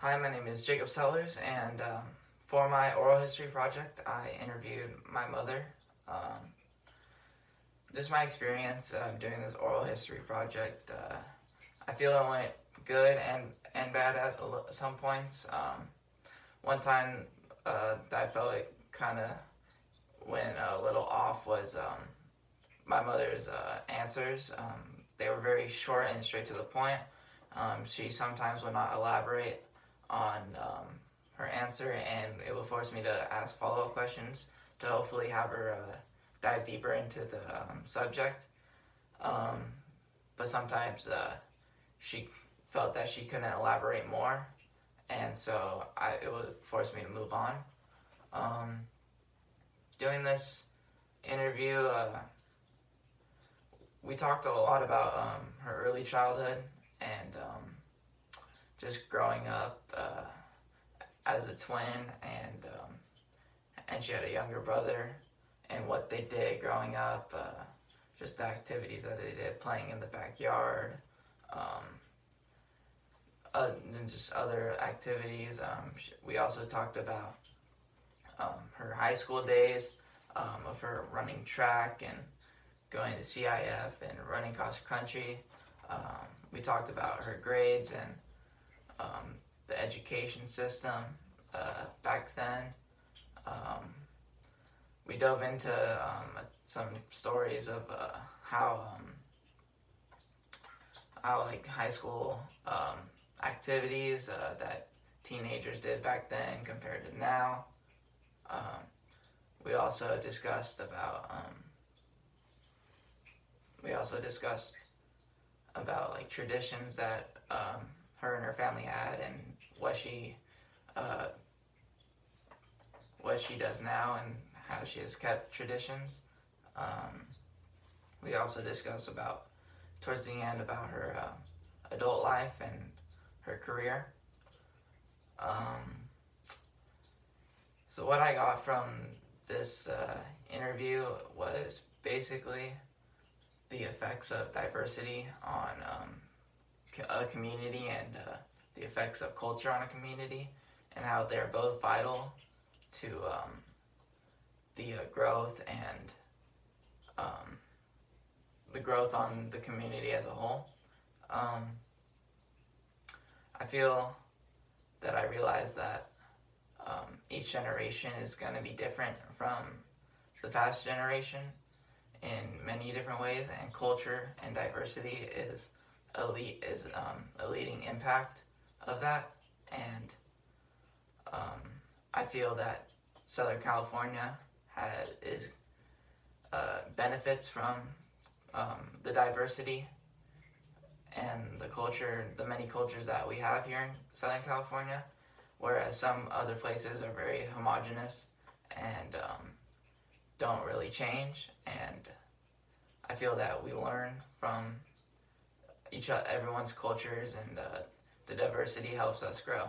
Hi, my name is Jacob Sellers, and for my oral history project, I interviewed my mother. Um, just my experience doing this oral history project. I feel it went good and bad at some points. One time that I felt it kind of went a little off was my mother's answers. They were very short and straight to the point. She sometimes would not elaborate on her answer, and it would force me to ask follow-up questions to hopefully have her dive deeper into the subject. Um, but sometimes she felt that she couldn't elaborate more, and so it would force me to move on. Um, Doing this interview, we talked a lot about her early childhood and just growing up as a twin, and she had a younger brother, and what they did growing up, just the activities that they did, playing in the backyard, and just other activities. We also talked about her high school days, of her running track and going to CIF and running cross country. We talked about her grades and the education system back then. We dove into some stories of how like high school activities that teenagers did back then compared to now. We also discussed about like traditions that her and her family had, and what she does now and how she has kept traditions. We also discussed about towards the end about her adult life and her career. So what I got from this interview was basically the effects of diversity on a community, and the effects of culture on a community, and how they're both vital to the growth and the growth on the community as a whole. I feel that I realized that each generation is going to be different from the past generation in many different ways, and culture and diversity is a leading impact of that. And I feel that Southern California benefits from the diversity and the culture, the many cultures that we have here in Southern California, whereas some other places are very homogenous and don't really change. And I feel that we learn from everyone's cultures, and the diversity helps us grow.